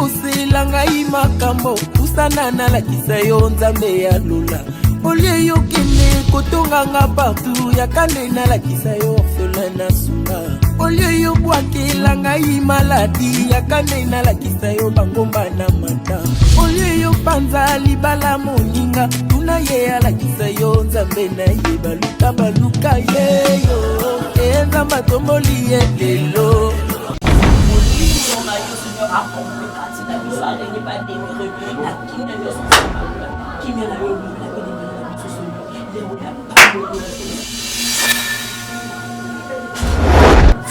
kosela ngai makambo kusana na lakisa yo nzambe ya lola olie yo kende kotonga nga partout yakande na lakisa yo orphelin na suka olie yo bwakela ngai maladi yakande na lakisa yo bangomba na mata olie yo panza libala moninga tuna ye alakisa yo nzambe na ye baluka yeyo nzamba tomboli ye lelo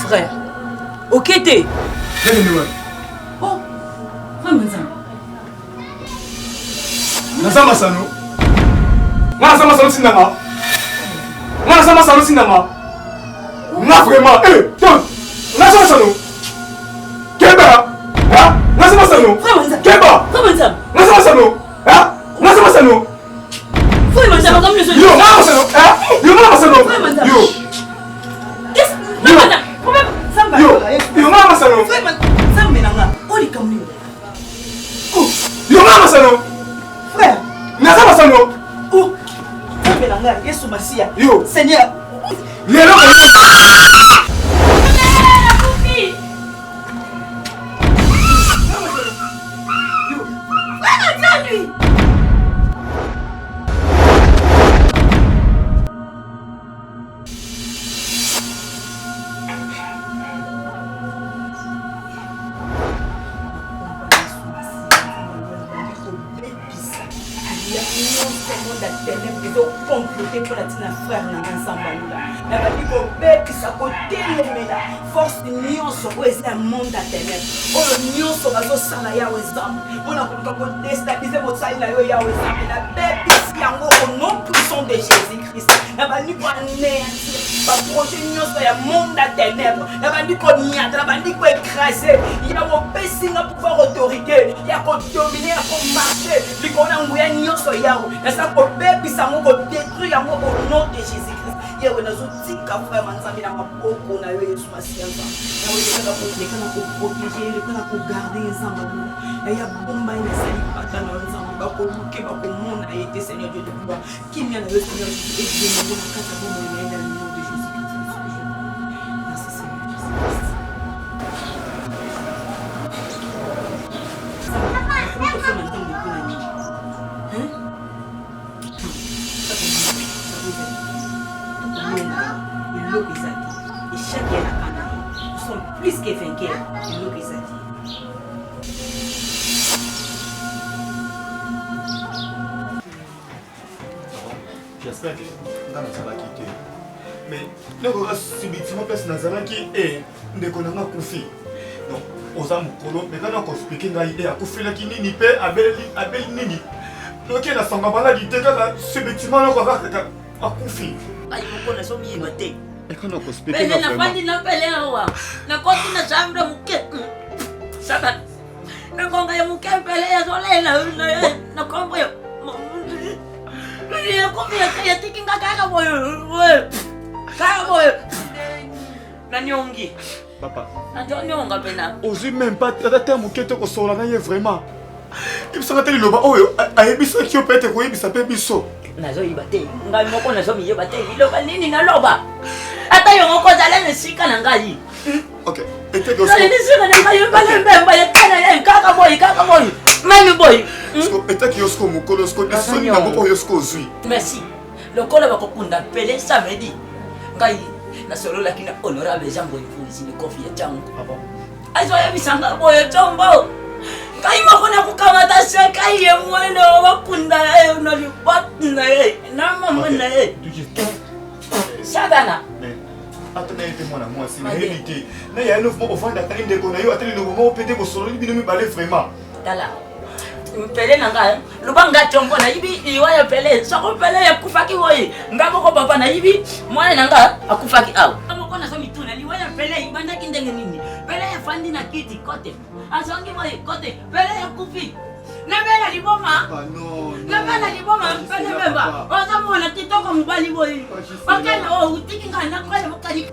frère, ok t'es. Oh, frère Nazama Sano. Nazama Sano Sinama. Nazama Sano Sinama. Na vraiment, Nazama Sano. Keba. Hein? Nazama Sano. Keba. Nazama Sano. Hein? Nazama Sano. Comme le seul. Yo, Nazama Sano. Hein? Yo, Nazama Sano. Yo. Yo, Nazama Sano. Yo, Nazama Sano. Frère, Nazama Sano. Oh, Yesu Masia. Yo, Seigneur. Lelo comploter pour la tina frère na ensemble là ba diko beki sa côté lemela force nyonso ko eza monde à ténèbres o nyonso bazo sala ya wezam ona ko ko déstabiliser votre salle na yo ya wezam na beki yango au nom puissant de Jésus Christ na ba diko anéantir ba projet nyonso ya monde à ténèbres na ba diko nyata na ba diko écraser ya mo pesinga pouvoir autorité ya ko dominer ya ko marcher liko na nguya nyonso yao na sa ko beki sa mo ko détruire yango au nom de Jésus Christ ya wena zo tika frère manzambi na maboko na yo Yesu masianza na yo lekana ko protéger lekana ko garder nzamba ya bomba ina sali pata na nzamba ba ko luke ba ko mona ete Seigneur Dieu de pouvoir kimia na yo Seigneur Jésus et Dieu na kata bomba ina dans le nom de Jésus Christ. Merci Seigneur Jésus Christ. Et chaque année, nous sommes plus que vainqueurs de nos risades. J'espère que dans la quitté. Mais nous avons subitement personne dans la qui est de connaître confi. Donc, aux âmes colo, mais quand on explique na idée à confi la qui ni pe abel nini. Donc il a son baba qui était dans subitement on va à confi. Ay ko na so mi mate. Et quand on explique na fandi na pele hawa. Na koti na chambre muke. Satan. Na konga ya muke pele ya solela na kombo ya. Ya kombi ya kaya tikinga kaka boyo. Kaka boyo. Na nyongi. Papa. Na nyonga pena. Ozu même pas tata muke to ko sola na ye vraiment. Il me semble que le bas oyo ayebisa ki opete ko yebisa pe biso. Nazo ibate ngai moko nazo miye bate iloba nini naloba ata yo moko zala nesika na ngai OK ete go so nesika na ngai mbemba ya kana ya kaka boy mami boy sko ete ki yosko mukolo sko disoni na moko yosko zui merci lokola bakokunda pele samedi ngai na solo lakini honorable Jean Boy Fuzi ni kofi ya changu bon azo ya bisanga boy chombo kai makona kukamata seka ye mwene wakunda na lipatna na mama na Satana atona ete mwana mwasi na hérité na ya neuf mo ofanda tali ndeko na yo atali no mo pete ko solo bino mi balé vraiment tala mpele nanga lubanga chombo na yibi iwa ya pele soko pele ya kufaki boy ngabo ko papa na yibi mwana nanga akufaki aw amoko na so mituna liwa ya pele ibanda kindenge nini pele ya fandi na kiti kote azongi boy kote pele ya kufi na bela liboma na bela liboma mpele beba oza mwana kitoko mbali boy wakana utiki ngana kwa mukali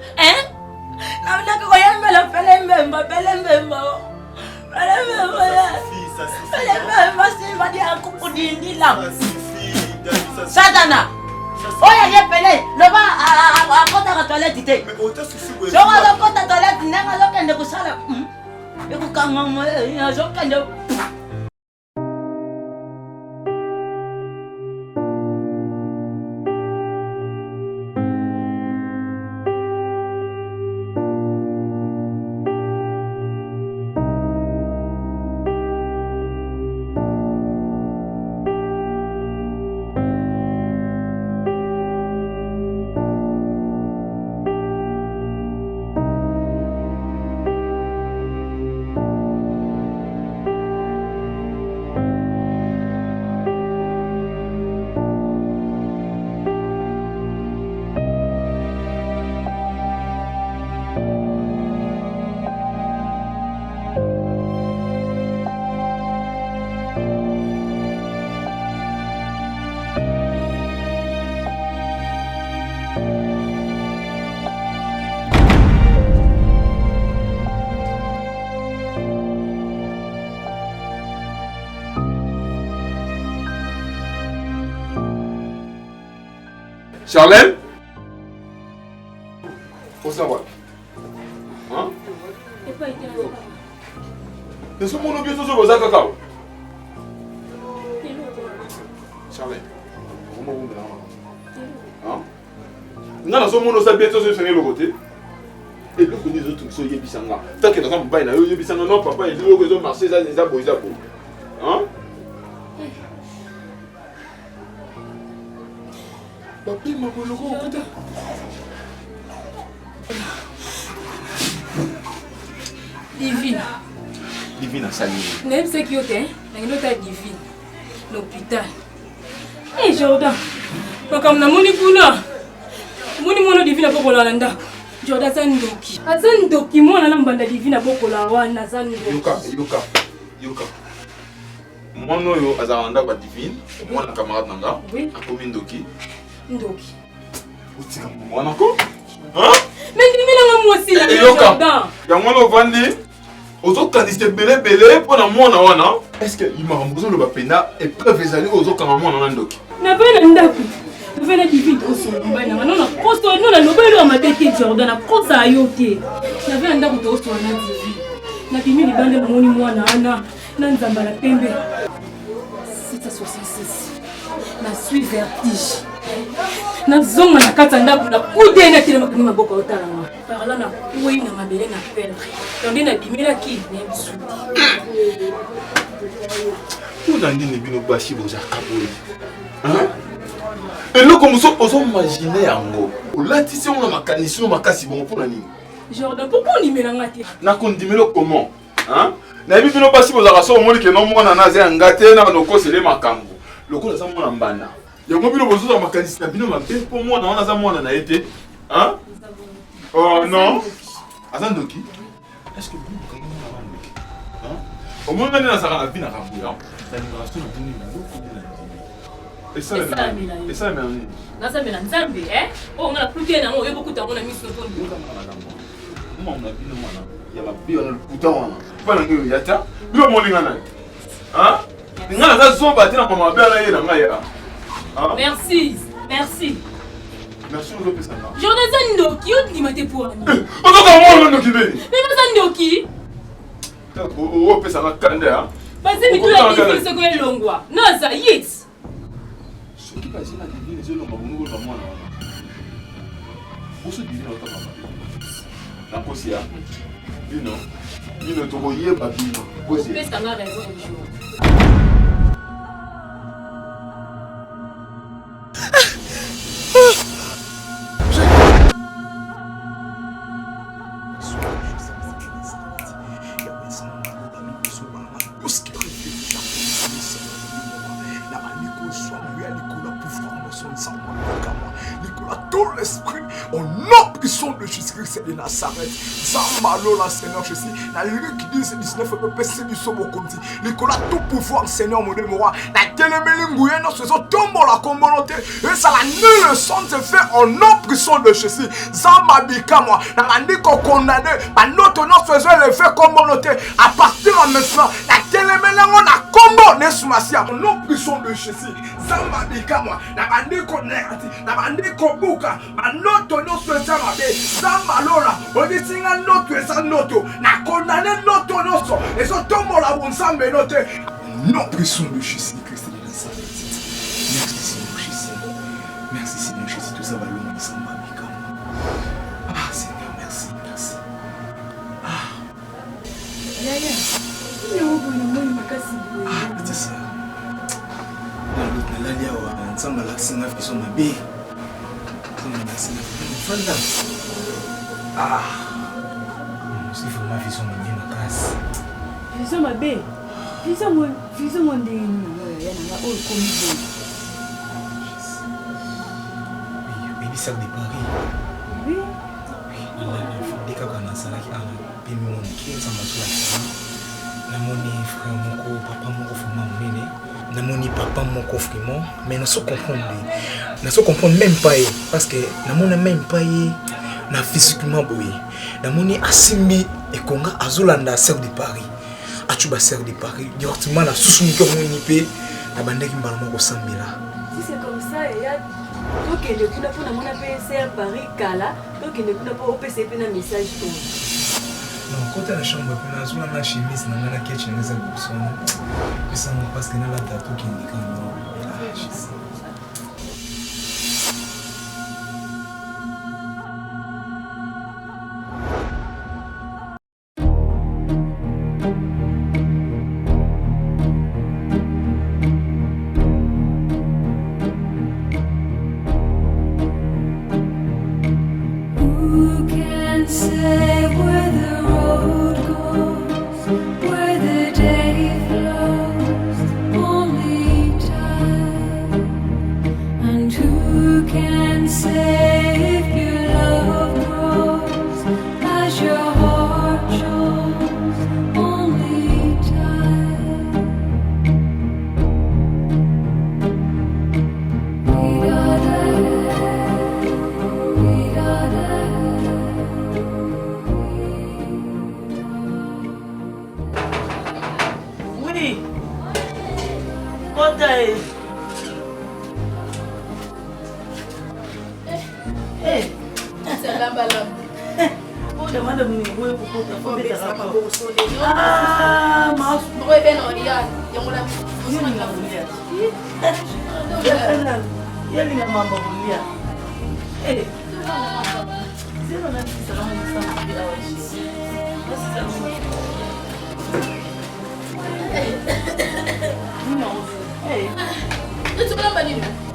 na ndaka ko yambela pele mbemba Satana! Oya yepele, loba akota ka toilette te. Mais autant souci ouais. Jonga lokota toilette nenga lokende kusala. Ekukanga mo ya zokende. Charlène? Faut savoir. Hein? Mais ce monde bien toujours aux cacao. Charlène. Comment vous me hein? Non, ce monde ça bien toujours faire le côté. Et le côté des autres sont yébisanga. Tant que dans un bain, il y a yébisanga non papa, il dit que ils ont marché ça déjà beau. Hein? Papi, ma bonne logo, putain. Divine. Divine a sali. N'est-ce pas qui est divine. L'hôpital. Eh, Jordan. Comme na moni kuna. Moni mono divine pour Rolanda. Jordan Sandoki. Sandoki mona na mbanda divine pour la wana Sandoki. Yuka. Mono yo azalanda ba divine. Moi na camarade nanga. Oui. Akomi Ndoki. Ndoki. Utika mwana ko? Hein? Mais divine na moi aussi la Jordan. Ya mwana vandi. Ozo kandiste belé pour na mwana wana. Est-ce que il m'a remboursé le bapena et preuve ezali ozo kanga mwana na Ndoki? Na bana ndaku. Vena divine osomba na non na kosto non na nobelo amateki Jordan na kosa ayote. Na vena ndaku to oswa na divine. Na bimi libande moni mwana ana na nzamba la pembe. 666. Na suis vertige. Na zonga na kata ndaku na kude na tele makini maboko otalanga. Par là na kuwe na mabele na perdre. Tondé na bimela ki na bisudi. Kuna ndini bino bashi boza kaboli. Hein? Et là comme ça ozo imaginer yango. Olatisi on makanisi no makasi bon pour nani? Jordan pourquoi on y met la ngate? Na kondimelo comment? Hein? Na bibi no bashi boza kaso moli ke no mwana na ze ngate na no kosele makambo. Lokola za mwana mbana. Yango bino bozo makanisi na bino mabe pour mwana wana za mwana na été. Hein? Oh non. Azandoki. Est-ce que vous connaissez mwana Ndoki? Hein? Au moins na saka na bina kabuya. La libération de bini na loko de la. Et ça mais na ça mais na nzambe oh on a plus que na on yebo kuta na miso to ndoka mama na bino mwana ya mabi wana kuta wana pa na ngelo yata bilo molinga na hein ngana za zomba tina mama bela yena ngaya merci aux autres personnes. Jordan Ndoki on dit mate pour ami on doit moi Ndoki beni mais Ndoki o pesa na kande hein basi mitu la difficile ce que longwa non ça yit ce qui passe na divine c'est le mamungu na mwana wana oso divine na tama na kosia bino to boyeba bino kosia pesa na raison du jour. On knock puissant de Jésus-Christ de Nazareth. Zambalo la Seigneur Jésus. La lyrique qui dit c'est 19 PC du Sobo Konti. Nicolas tout pouvoir Seigneur mon Dieu moi. La téléméling gouyen ce sont tombe la communauté. Et ça la nulle son se fait en nom puissant de Jésus. Zambabika moi. La mandi qu'on condamné. Par notre nom faisant le fait communauté. À partir de maintenant. La téléméling on a combo Nesmasia. En nom puissant de Jésus. Zambabika moi. La mandi qu'on négati. La mandi qu'on bouka. Ma notre nom faisant ma bé. Zambalola. On dit si un autre et ça notre. Na condamné notre nom. Et ça tombe la bonne sambe noté. Non puissant de Jésus-Christ de Nazareth. Merci Seigneur Jésus. Merci Seigneur Jésus. Tout ça va loin ensemble. Ah Seigneur, merci, merci. Ah. Yaya. Ah, petit ça. La lia wa ensemble la singa fiso mabe. Comme la singa fanda. Ah. Si faut ma fiso mabe na casa. Fiso mabe. Fiso mon de ya na o komi bo. Baby sac de Paris. Oui. Dès qu'on a ça là qui a puis mon qui est sama sur la namoni frère moko papa moko fuma munene namoni papa moko vraiment mais na so comprendre même pas parce que namona même pas na physiquement boy namoni asimbi ekonga azolanda Serre de Paris atuba Serre de Paris directement na susumi ko moni pe na bandeki mbala moko sambela. Si c'est comme ça il y a donc il est pour mon APC Paris Kala donc il est pour OPC na message tout. Non, quand la chambre pour la zone la chemise na na kitchen les absons. Que ça me parce que na la date qui indique non.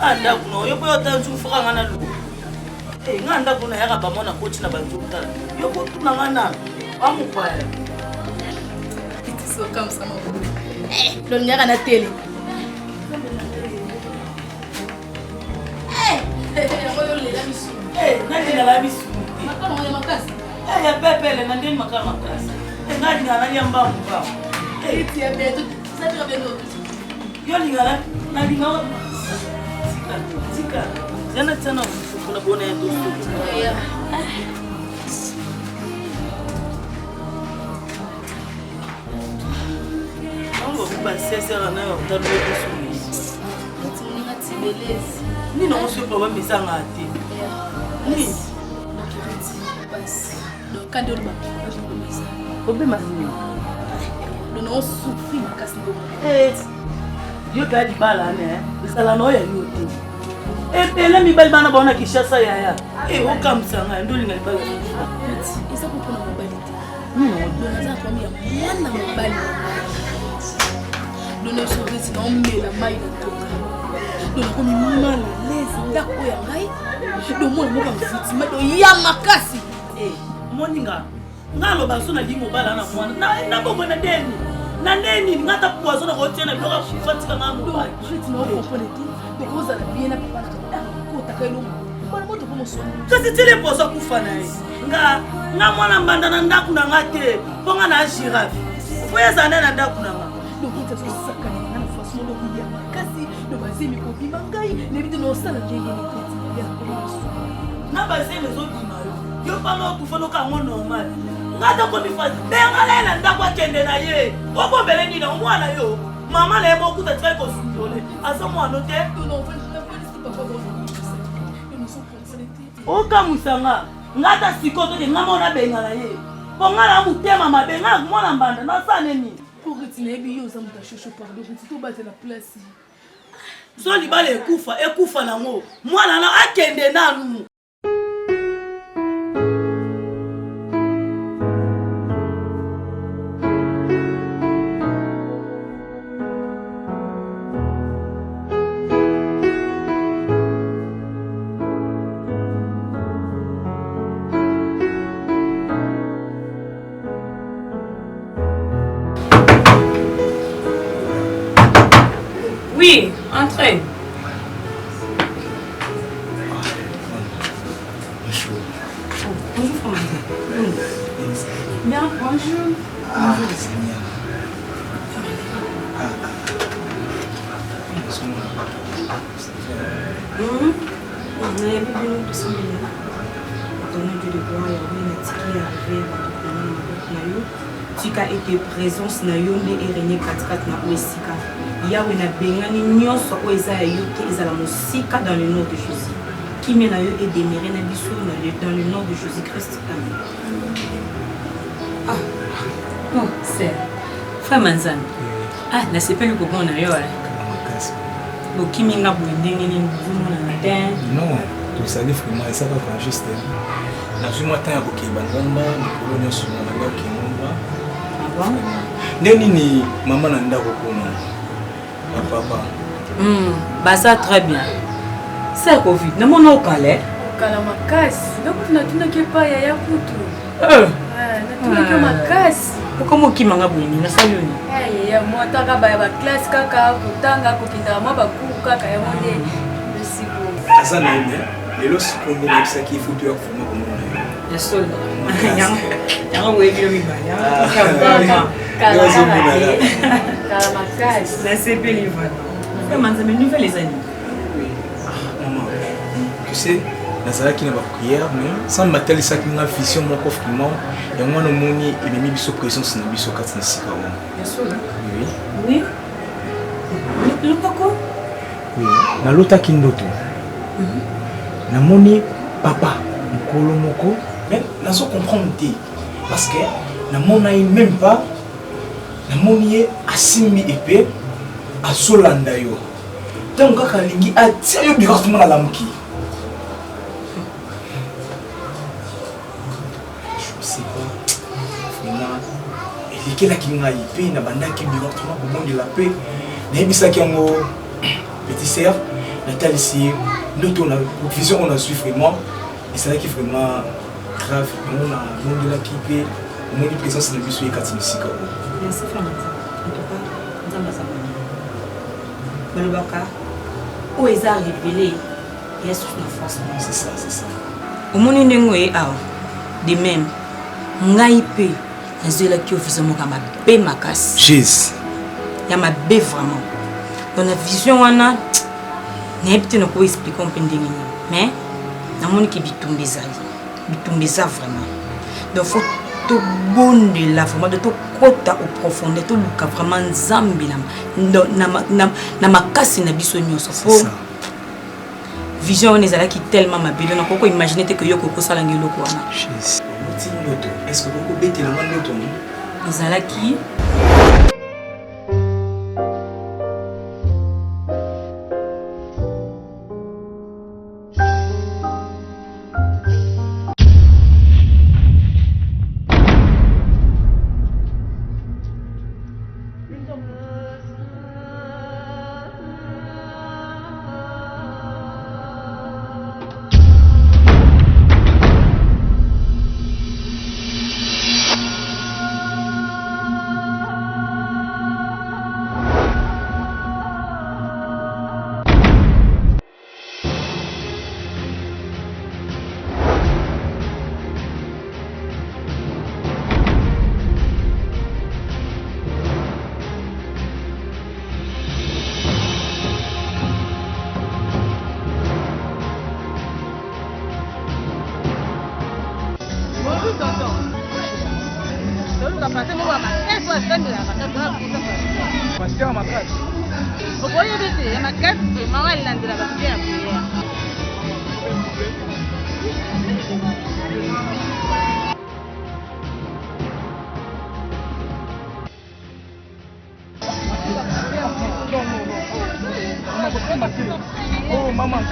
Anda kuno yo boyo tanzu fuka ngana lu. Nganda kuna ya ba mona coach na bantu tala. Yo ko tuna ngana. Amu kwa. So comme ça mon. Lo nyaka na tele. Yo le la bisu. Nani na la bisu. Makama ya makasi. Ya pepele na ndeni makama makasi. Ngani ngana nyamba mpa. Iti ya beto. Sasa beto. Yo lingala na lingala. Tika. Jana tena kuna bona ya dosto. Yeah. Ngo kuba sesera na yo tano dosto. Mutinga tibelezi. Nino oso baba misanga ati. Ni. Basi. Do kando ba. Obe masini. Do no souffrir makasi do. Yo gadi bala ne. Bisala no ya yote. Pele mi bali bana bona Kishasa yaya. Okamsanga ndo linga bala. Isa kupona mobali. Nino Donaza kwambia mwana mobali. Dona sorisi na omela mai kutoka. Dona komi mama lezi ndako ya ngai. Do mwana moka mfiti do ya makasi. Moninga. Ngalo basona limo bala na mwana. Na bongo na deni. Na neni ngata poison na rotiena bloka kufatika ngambo. Je te comprends tout. Because la bien na papa ko takelo. Ko kasi tile poso kufa na ye nga mwana mbanda na ndako na nga te mpo nga na girafe fo eza nde na ndako na nga na bazemi ezobima yo mpana okufa nokango normal nga takomifasi ndenga na ye na ndako akende na ye okombele nini omwana yo mama na ye mokuta tika ekosutole aza mwana te okamwisanga nga ata sikoto te nga mona benga na ye mpo nga na motema mabe nga mwana mbanda nasane nini so libala ekufa nango mwana na akende nanu Oui, entrez. Bonjour, François. Bien, bonjour. Ah, c'est bien. tika ete présence na yo nde erenie katikati na oesika yawe na bengani nyonso oyo eza ya yo te ezala mosika dans le nom de Jésus kimia na yo edemere na biso dans le nom de Jésus Christ. Amen. Ah, bon, c'est frère Manzana. Ah, nasepeli kokona na yo ala. Bokimi nga bwendenge ni mbumu na matin. Non, tout ça dit vraiment ça va pas juste. Na zuma tanya bokiba ngomba nikolo nyonso na nga kimomba. Nini maman na ndako kuna papa Basa très bien. C'est Covid. Na mona okale. Okala makasi. Donc tunatuna kepa ya kutu. Natuna ke makasi. Komo kimanga bwini na sayoni. Ya mota ka ba classe kaka kutanga kokinda mwa baku kaka ya monde. Merci beaucoup. Asa na ine. Lelo sikonde na bisaki futu ya kufuma komona. Ya sol. Yango wekilo mibaya. Kalamakasi. Na sepeli vraiment. Comment ça me nouvelle les amis? Maman, tu sais, nazalaki na ba prière mais sans matel ça qui na vision mon confinement et moi no moni et mimi biso présence na biso katina sika wa. Bien sûr. Oui. Oui. Le poko? Oui. Na lota kindoto. Na moni papa mokolo moko mais nazo comprendre te parce que na mona même pas na moni asimi épée à Solanda yo. Donc kaka lingi atia yo directement na lamuki. Je sais pas. Vraiment et qui la kinga épée na bandaki directement au monde de la paix. Na bisaki ngo petit sœur Nathalie ici notre vision on a suivi vraiment et c'est là qui vraiment grave on a monde de la paix on a une présence de biso et katimisika. Merci Fernanda. En tout cas, nzamba sa boni. Malobaka o eza révélé Yesu na force. C'est ça, c'est ça. Omoni ndengo e awa. De même. Ngai pe nazela ki office mo kama be makasi. Jésus. Ya ma be vraiment. Dans la vision wana n'habite na ko expliquer un peu ndenge mais namoni ki bitumbeza vraiment. Donc faut tout bon de la vraiment de tout kota au profondeur tout luka vraiment nzambi na makasi na biso nyonso c'est ça. Vision on ezala ki tellement mabelo na koko imaginer que yo koko sala ngelo ko wana Jésus. Est-ce que vous bêtez la main d'autre? ezala ki toluka pase moko ya makasi asendela makasi Pasteur ya makasi. okoyebi te ya makasi mama elandela bato te ya priere. Oh, maman.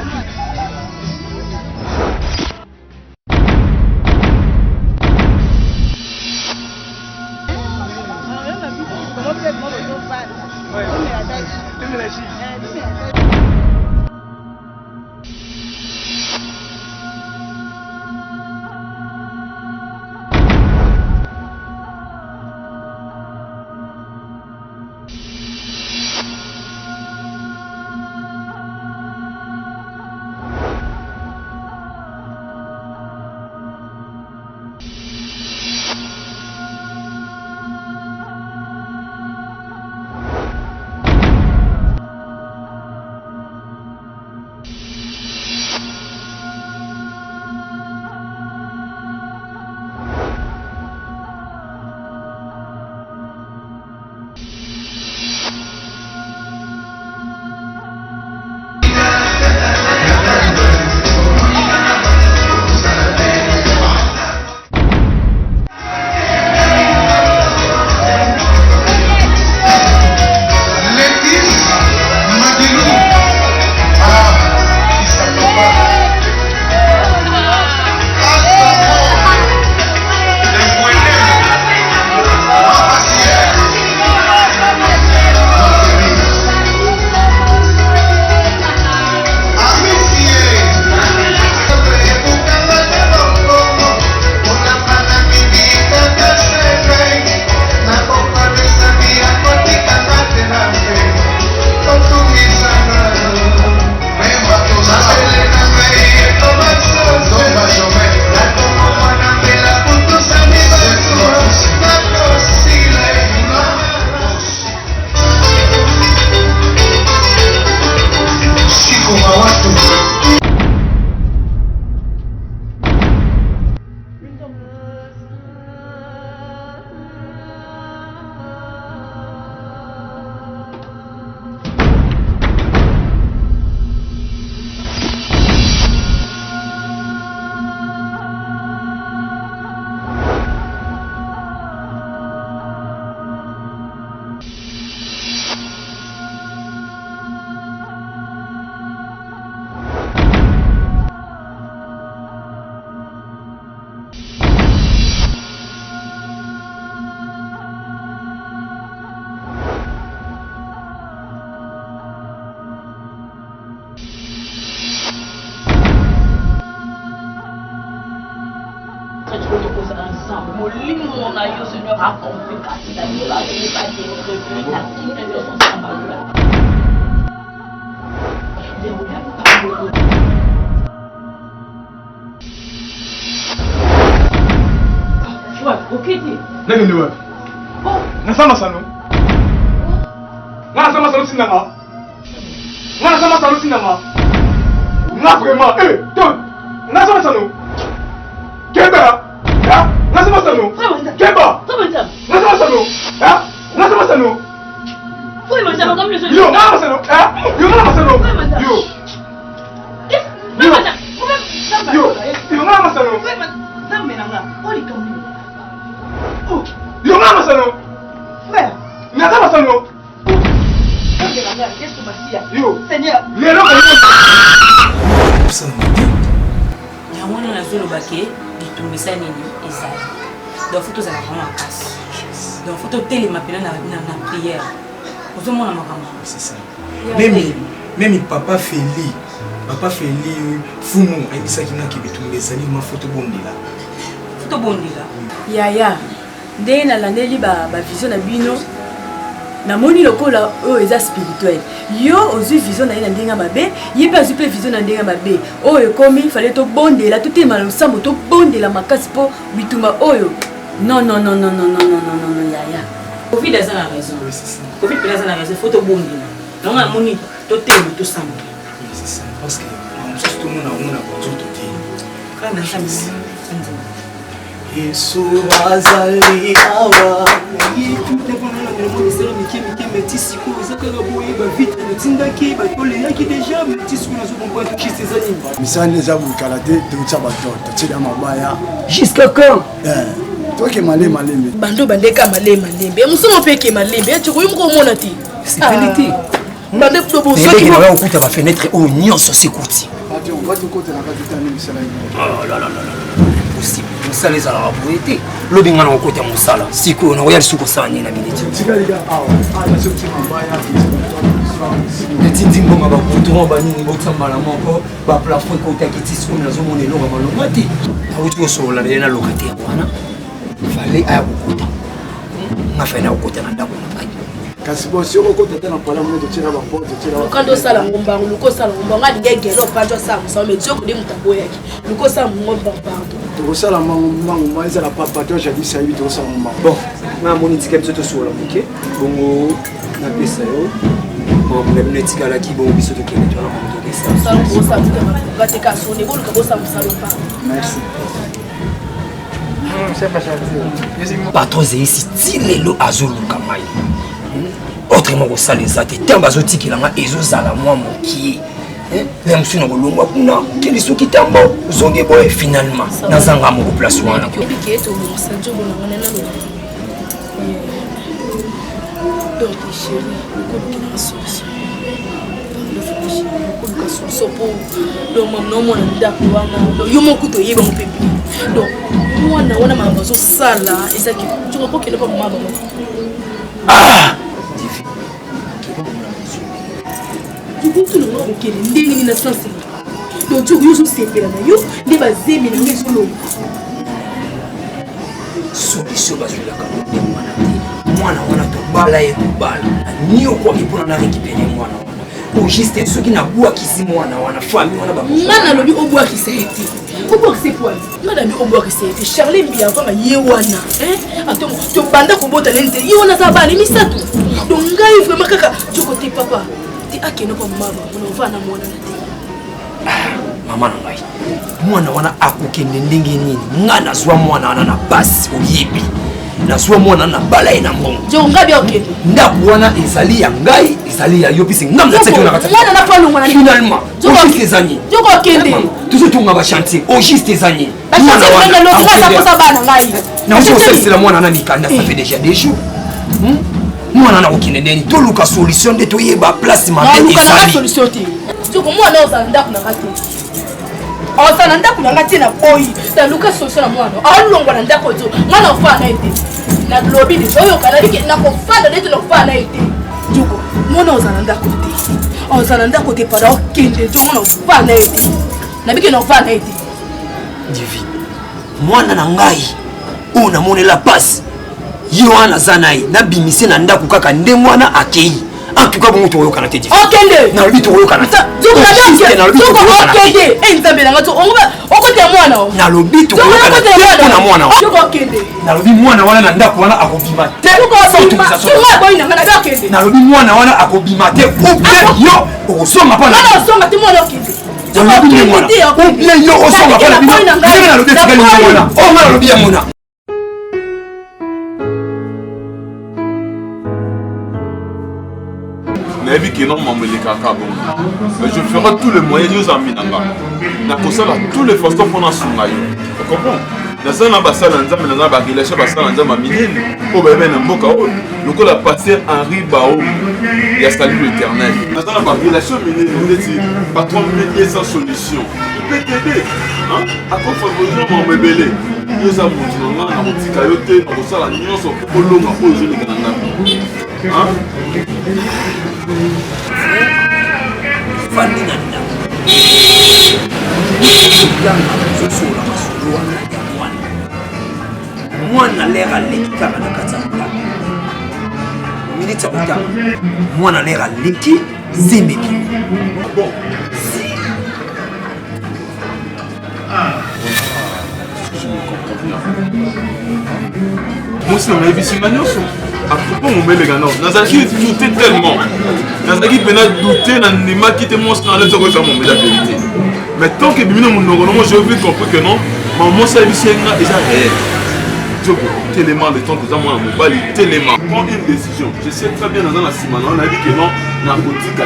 Molimo na yo Seigneur accompli kasi na yo la je pas dire refus la qui est de son samba. okiti nani ni wapi nasama sano ngana sama sano sinanga ngana sama sano sinanga nga vraiment ton nasama sano keba ya nasama sano keba nasama sano ya nasama sano Fui mangiare come le yo ngana sano yo ngana sano yo yo ngana sano yo ngana sano frère nasama sano yo lelo yango na zoloba ke ditungisa nini ezali donc faut tozala vraiment makasi donc faut totelema mpena na prière ozomona makambo c'est ça même papa Feli fumu ayebisaki naki bitumba ezali mafoto bondela yaya ndenge nalandeli bavision na bino namoni lokola oyo eza spirituel yo ozwi vision na ye na ndenge ya mabe ye mpe azwi mpe vision na ndenge ya mabe oyo ekomi fale tobondela totelema losambo tobondela makasi mpo bitumba oyo non yaya covid aza na raison covid mpe aza na raison fo tobondela nango namoni totelema tosambola parce que mosusu tomona ngo na bonzoto te Yesu bazali awa. Jusqu'à quand? Toi qui malé malé. Bando bandeka malé malé. Mais musomo peke malé. Mais tu koyim ko mona ti. C'est vérité. Bande to bo so qui va okuta ba fenêtre au nyonso sekuti. On va te côté la capitale misala. Oh là là là là. Impossible. Musala ezala ba boyete. Lobi ngana okuta musala. Siko na royal suko sani na minute. Tigaliga awa. Na so ti mambaya Netindi mbonga ba kutumo ba nini botsambala moko ba plafond ko takiti siko na zo monelo ba malomati. Awuti ko sola na lokate wana. Fallait aya okuta. Ngafena okuta na ndako na baki. Kasi bo si oko tete na pala mo to tira ba porte tira. Quand on sala ngomba luko sala ngomba ngadi ngegelo panjo sa musa me tsoko de mutabo yaki. Luko sa ngomba pardon. To sala mango maisa la papa to jadi sa ibi to sala ngomba. Bon, na moni tikem to sola muke. Bongo na pesa yo. Bon, na binetika la ki bon biso to kene to na mo to kesa. Sa ko sa mutaba. Gate ka so ne bolu ka bo sa musalo pa. Merci. Pas trop ici, tilelo azoluka mai. Autrement que ça les a été tamba zotiki langa ezozala moi moki. Même si nous kolongwa kuna keli soki tambo zonge boy finalement nazanga mo place wana. Biki eto mo sanjo bona wana na lo. Donc chérie, ko kina solution. Ko solution pour donc maman mona ndako wana. Yo moko to yeba mo pepi. Donc mwana wana mama zo sala ezaki tu ko kele pa mama. Ah! Tu ne vois aucun ndenge na sens. Donc tu yo sepela na yo nde bazemi na ngeso lo. Solution bazula ka mwana wana to bala e bala. Ni okwa kipona na récupérer mwana wana. Au juste ceux qui na bua kisi mwana wana famille wana ba. Ngana lobi obwa kiseti. Obwa kisepwani. Ngana bi obwa kiseti. Charlie mbia kwa ye wana. Atom to banda ko bota lente. Ye wana za bana misatu. Donc ngai vraiment kaka tu côté papa. Ti akeno pa mama on va na mwana na mama na ngai mwana wana akokende ndenge nini ngana zwa mwana wana na basi oyebi na zwa mwana na bala ina mbongo jo ngabi okende ndako wana ezali ya ngai ezali ya yopisi ngamza tete na kata mwana na palo mwana finalement jo juste ezani jo okende toujours tunga ba chantier au juste ezani mwana wana lo fasa kosa bana ngai na uso la mwana na mikanda ça fait déjà des jours mwana na okende ndeni to luka solution de to yeba place mabe ezali solution ti jo ko mwana oza ndako na kati oza na ndako na kati na boyi na luka solution na mwana alongwa na ndako jo mwana ofa na ete na lobby de oyo kana dike na ko fanda de to fa na ete joko mwana oza na ndako te oza na ndako te para okende jo mwana ofa na ete na bike na ofa na ete divine mwana na ngai ona monela passe Yohana Zanai na bimisi na ndako kaka nde mwana akei en tout cas bon to yokana te divine okende na lobi to yokana te joko na lobi to yokana te okende enzabe na ngato onga okote mwana na lobi to yokana te na mwana joko okende na lobi mwana wana na ndako wana akobima te na lobi mwana wana akobima te yo okosonga pa na osonga te mwana okende na lobi mwana yo osonga pa na bino na lobi tikali mwana o mwana lobi ya mwana. Mais je ferai tous les moyens de nous amener. Tous les façons pour nous soumettre. Tu comprends? Dans un ambassade, dans un relation, dans un minine, au bébé n'a pas qu'à le coup la passer Henri Bao, il y a salut l'éternel. Dans un relation minine, on dit patron métier sans solution. Il peut t'aider. À quoi faut besoin mon bébé? Nous avons un petit cailloté, on a la nuance au long à cause de l'Église. Mwana lera leki kaka na kati ya mlanga miniti ya kotanga mwana lera leki zembe bino bon je me comprends bien moi c'est ma vie c'est ma nyonso à propos mon bébé gano nazalaki douter tellement nazalaki pena douter na ndimaki te monstre na lezo kosa mon bébé la vérité mais tant que bimino mon nongo moi je veux comprendre que non maman ça bisenga déjà réel Diogo, tellement de temps que ça, moi, mon bali, tellement. Prends une décision. Je sais très bien dans la semaine, on a dit que non, narcotique,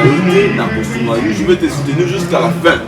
je vais te soutenir jusqu'à la fin.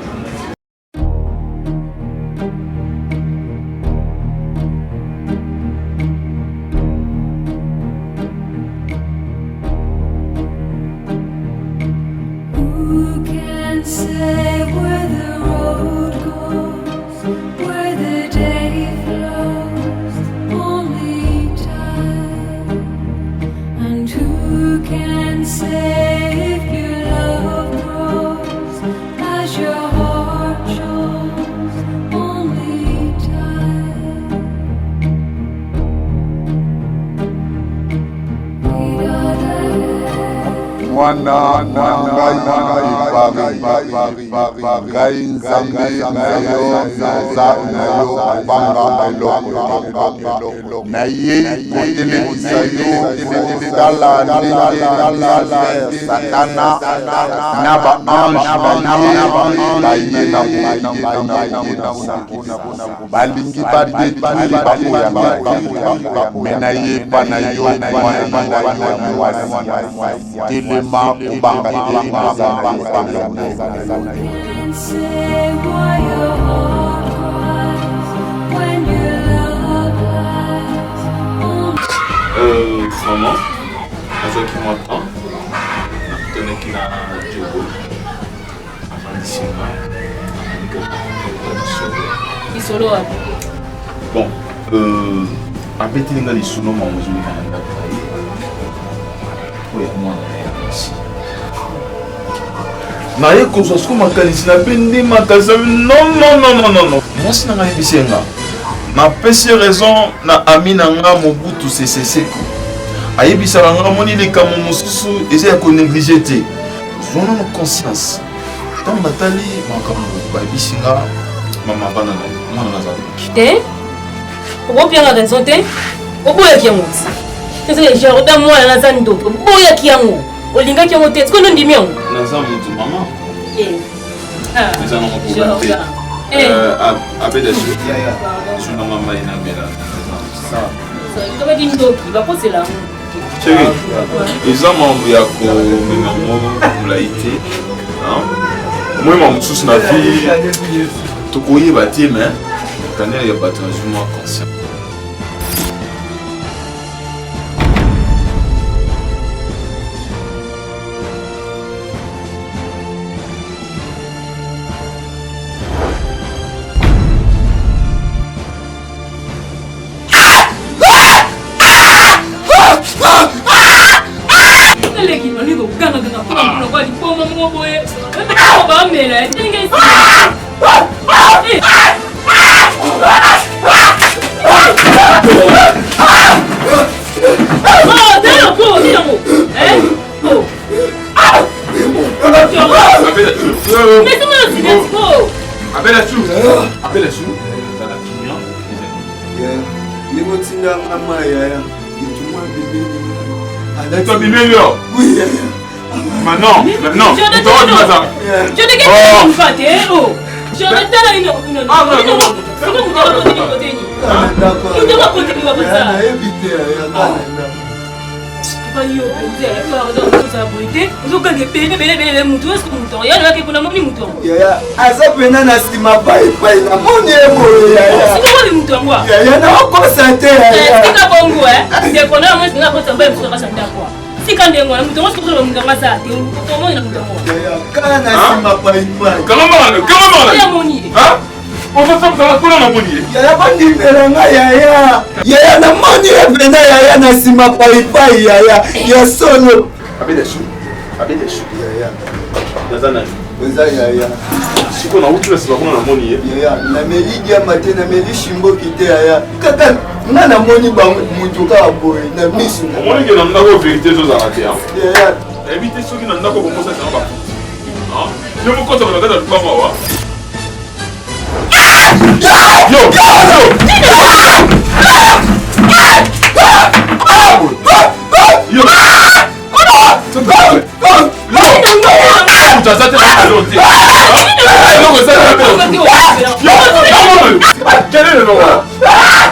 Maman, à qui m'entend, tenez qu'il a Diogo, il solo. Bon, à Bétélinga, les sous-noms, maman, je vais oui, moi, naye kozwa siko makanisi na pe nde makasi non mwasi na ngai yebisi nga napesi raison na ami na nga Mobutu Sese Seko ayebisaka nga moni likambo mosusu eza ya konéglige te zwa nano conscience ntango batali makambo bayebisi nga mama bana na mwana nazalaki te obopianga raison te oboyaki yango te jardin mwana naza ndoto oboyaki yango olingaki yango te sikono ndimi yango naza mutu mama eza na mokobala te abeda suna mama inamela tobaki ndoki bakosela chéri eza mambo ya komema ngo molai te moyema mosusu na vie tokoyeba te me kanele ya bato nazwi mwa conscient Oui, maintenant, sika ndengo na mutongo sikuzolo munganga sa te tomo ina mutongo kana na sima pa ipa kama ya moni ha on va faire quoi na moni ya bandi belanga ya na moni bena ya na sima pa ipa ya solo abede su ya nazana weza ya siko na utu siba kuna na moni ya na melidi ya mate na melishimbo kite ya kaka nga na moni ba mutuka boy na misu moni ke na ndako vérité zo za raté ya éviter ceux qui na ndako bomo ça ça va ah je me compte na dada kwa mawa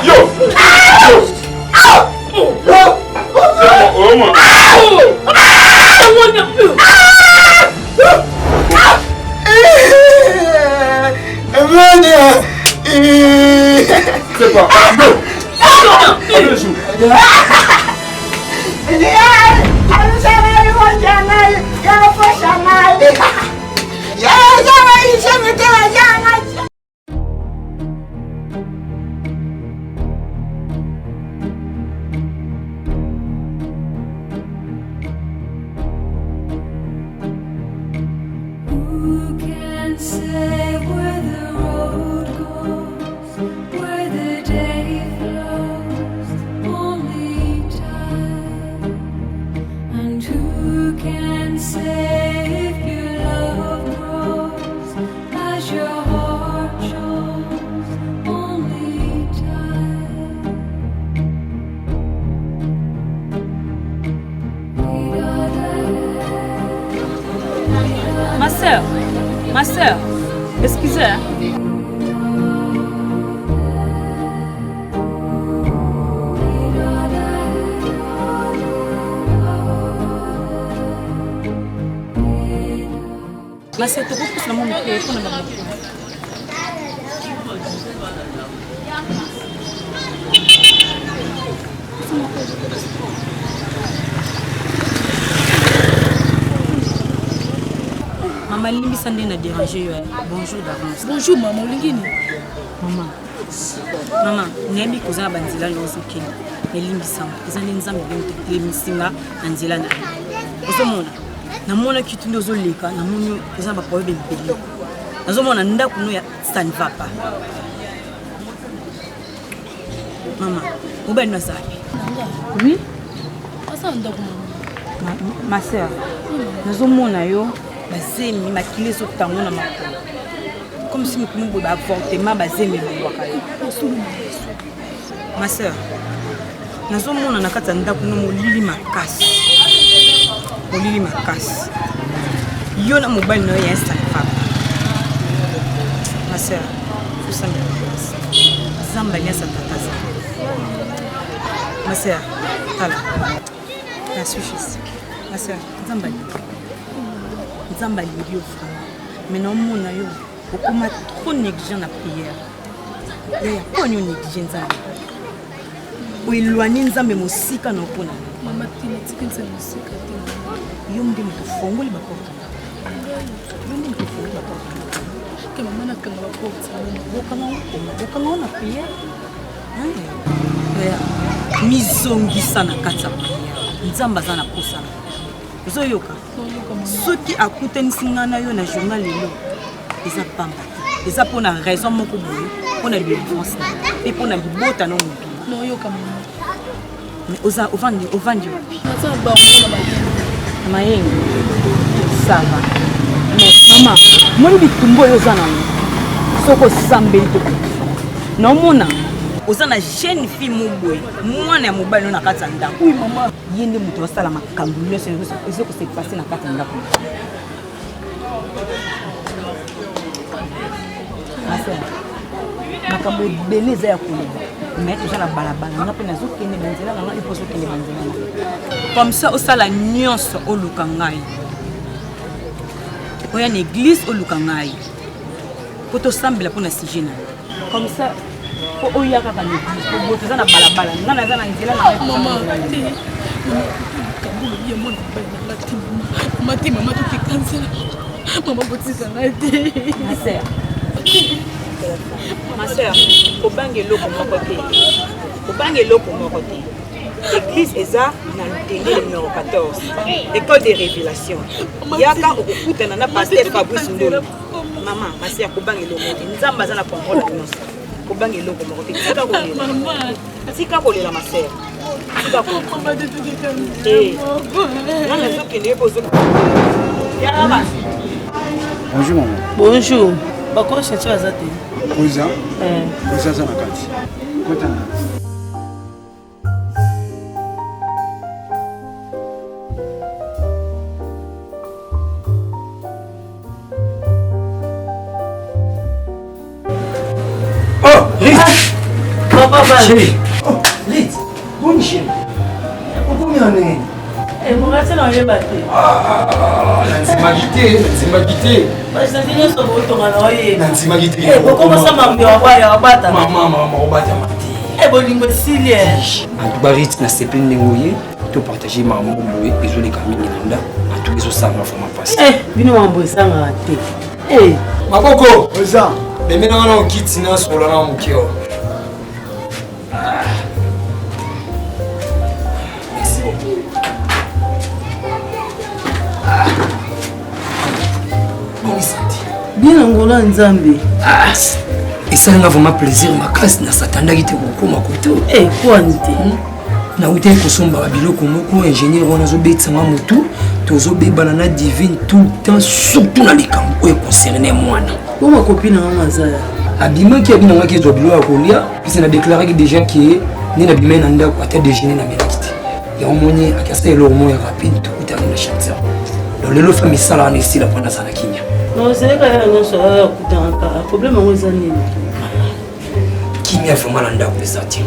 yo pas. Who can say where the road goes, where the day flows, only time? And who can say if your love grows as your heart shows, only time? Ma sœur, excusez. Ma sœur, tu peux pas me faire pour Maman Limbi Sandé n'a dérangé. Bonjour d'avance. Bonjour maman Lingini. Maman. Maman, Nemi Koza Banzila Lozokeni. Limbi Sandé. Ils ont des amis qui ont été là. Anzela na. Ozomona. Na mona kitu ndozo leka. Na mona Koza ba poe bebeli. Ozomona nda kuno ya ça ne va pas. Maman, où ben nous ça? Oui. Asa nda ko maman. Ma sœur. Ozomona yo. Bazemi makile so tango na makolo comme si nous pouvons avortement bazemi lwaka ma sœur nazomona na kati ya ndako no molili makasi yo na mobile no ya installe papa ma sœur faut ça me zamba ya sa tata ma sœur tala la suffit ma sœur zamba Zamba lirio mais non mon ayo okoma trop négligent na prière ya konyo négligent nzambe o éloigner nzambe mosika na opona mama tina tikinza mosika te yo ndi mutu fongoli ba porte ke mama na kanga ba porte okanga na prière ya mizongisa na kati ya prière nzambe aza na posana ozoyoka soki akutanisi nga na yo na journal lelo eza pamba te eza mpona raison moko boye mpona libérance na mpe mpona libota na mobili oza ovandi wapi na mayenge sava mama moni bitumbu oyo oza nango soki osambeli to naomona oza na jeune fille moboye mwana ya mobali no na kati ya ndako ye nde moto asala makambo nyonso ezokose pase na kati ya ndako makambo ebele eza ya koloba me toza na balabala nga mpe nazokende banzela nanga epo ozokende banzela na comme ça osala nyonso oluka ngai oya na église oluka ngai po tosambela mpo na sujet na comme ça po oya kaka na église po boto eza na balabala nga naza na nzela na mama tokekanzela mama botika ngai te ma sœur obanga eloko moko te l'église eza na lutenge numéro 14 école de révélation yaka okokutana na pasteur Fabrice Ndolo mama ma sœur kobanga eloko te nzambe aza na contrôle nyonso kobanga eloko moko te tika kolela ma sœur tika bonjour maman. Bonjour. Bakon chercher azate. Oza. Oza za nakati. Kotana. Oh, Rit. Papa, chérie. Oh, Rit. Bonne chérie. Pourquoi on est? Eh, mon gars, c'est dans les bateaux. Nanzima quitté. Parce que c'est une chose pour ton mari. Nanzima quitté. Eh, pourquoi ça m'a mis en bas et en bas? Maman, obata mati. bolingo esili en tout cas Rit na sepeli ndenge oye topartage makambo boye ezoleka mingi na ndako en tout ezosanga fama mpasi bino mambo esangaka te maboko oza bemenanga na okiti na sola na mokio merci beaucoup bien angola nzambe esalinga vraiment plaisir makasi na satandaki te kokoma koto kwani te nautaki kosombaka biloko moko ingénieur wana azobetisanga motu tozobebana na divine tout le temps surtout na likambo oyo concerne mwana o makopine nanga azaya abimaki abinangaki ezwa biloko ya kolia pese nadeklaraki déjà ke nde nabimai na ndako ata déjeuner namelaki te yango moni akiasa eloko moko ya rapide tokutani na chanteur donc lelo fa misala wana esila mpona aza na kinya nozeleka ya nyonso akutaka problème yango eza nini kimia vraiment na ndako eza te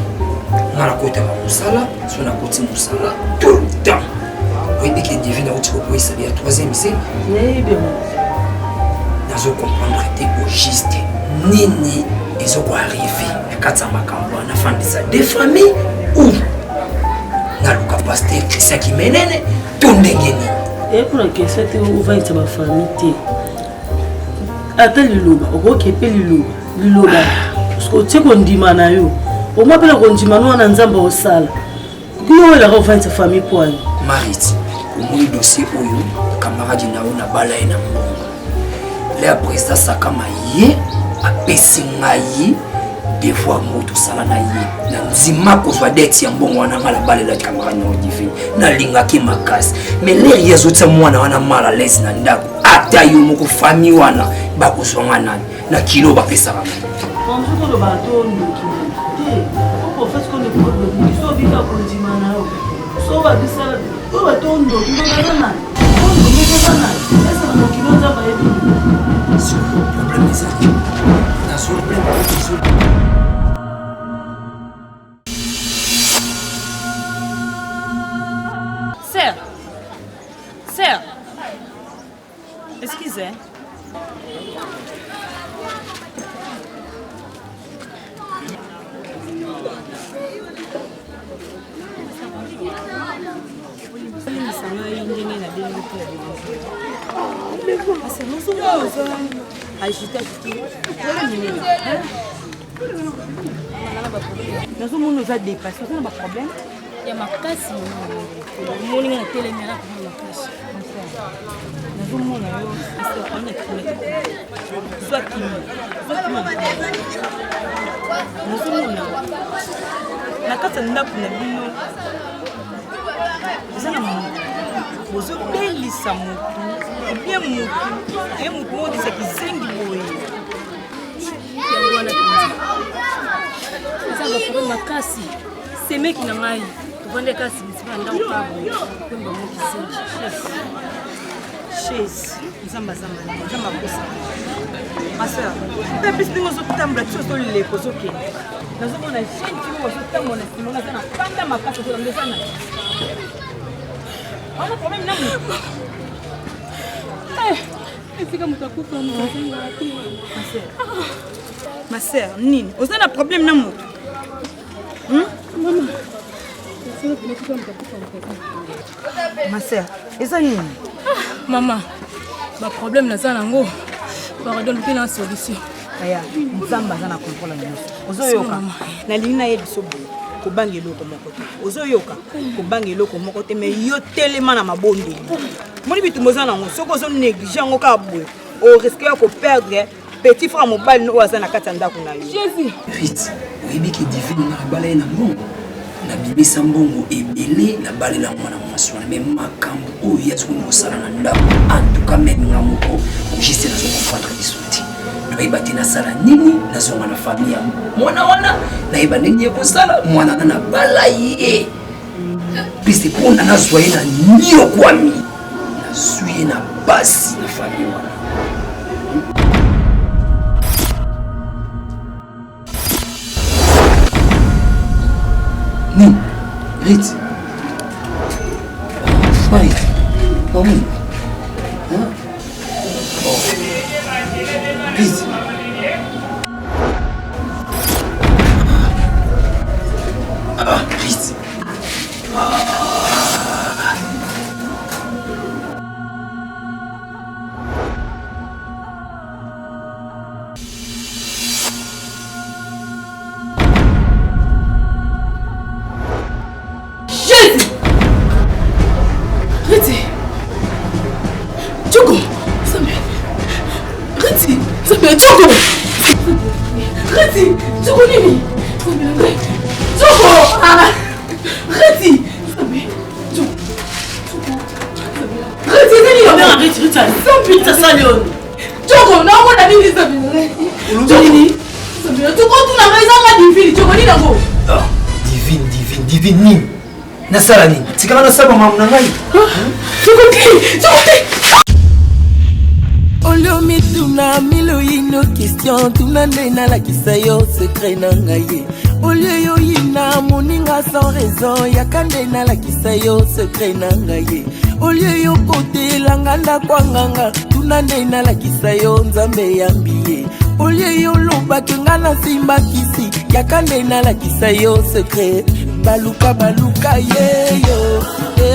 nga nakotaka mosala so nakoti mosala tout le temps oyebi ke divine auti kokoyisali ya 3e se nazokomprendre te au juste nini ezokoarrive na kati ya makambo wana fandisa de famille ou naluka paster christian kimenene to ndenge nini epona kesa te ovandisa bafamille te ata liloba okokepe liloba otie kondima na yo omwa mpela kondima no wana nzambe osala kuyo oyelaka ovandisa famille poani marit omoni dossier oyo camarade na yo na bala ye na mbongo le apresa sakama ye apesi ngai devoir moko tosala na ye na ndima kozwa dete ya mbongo wana nga nabalela camarade na yo divine nalingaki makasi mais leri azotia mwana wana mal à l'aise na ndako ata yo moko famille wana bakozwanga nani na kilo bapesaka ngai Sœur, excusez. nazomona oza dépasse oza na baproblème ya makasi moninga na telemela kuna makasi nazomona yo nazomona na kati ya ndako na bino eza na motu ozobelisa motu obien motu ye motu modisaki zengi boye yango wana eza baproblème makasi semeki na ngai tovande kasi misipa ndako kabo kwemba moki zengi chaise nzambe azamani nzambe akosa maseur mpe plus ndenge ozotambola ti ozoleka ozokende nazomona jeune ti moko ozotambola na nsima aza na panda makasi ozolanda eza na wana problème na motu esika moto akufa motozengaa te maseur nini oza na problème na motu maseur eza nini mama baproblème naza nango baradon mpe na solution aya nzambe aza na kontrole nyonso ozoyoka nalingi nayebi so boye kobanga eloko moko te ozoyoka kobanga eloko moko te mais yo telema na mabondeli moni bitumba oza nango soki ozonéglige yango kaka boye oriske ya koperdre petit frère mobali oyo aza na kati ya ndako na yo Rit oyebi ke divine nga abala ye na mbongo nabimisa mbongo ebele nabalela mwana mwasi wana me makambo oyo azokoni kosala na ndako antuka meme nga moko juste nazokomprendre biso te nayeba te nasala nini nazonga na famille ya mwana wana nayeba ndenge ye kosala mwana wana nabala ye pise mpona nazwa ye na niokwami nazwi ye na basi na famille wana Nini? Rit? Farid? Maman? Hein? Oh. Rit? Tchoko. Reti, Tchoko nini? Tchoko. Reti. Reti nini? Reti, ça Léon. Tchoko, non mon ami dit ça. Tchoko nini? Tchoko tu n'as pas divine, Tchoko nini nango? Ah, divine nini? Nasala nini? Tikanga nasaba mamu na ngai. Tchoko te. Olio mituna milo ino question tuna nena la kisayo secret na ngai. Olio yo ina moninga sans raison yakande na la kisayo secret na ngai. Olio yo kote langanda kwanganga tuna nena la kisayo nzambe yambiye. Olio yo loba kengana simba kisi yakande na la kisayo secret baluka ye yo.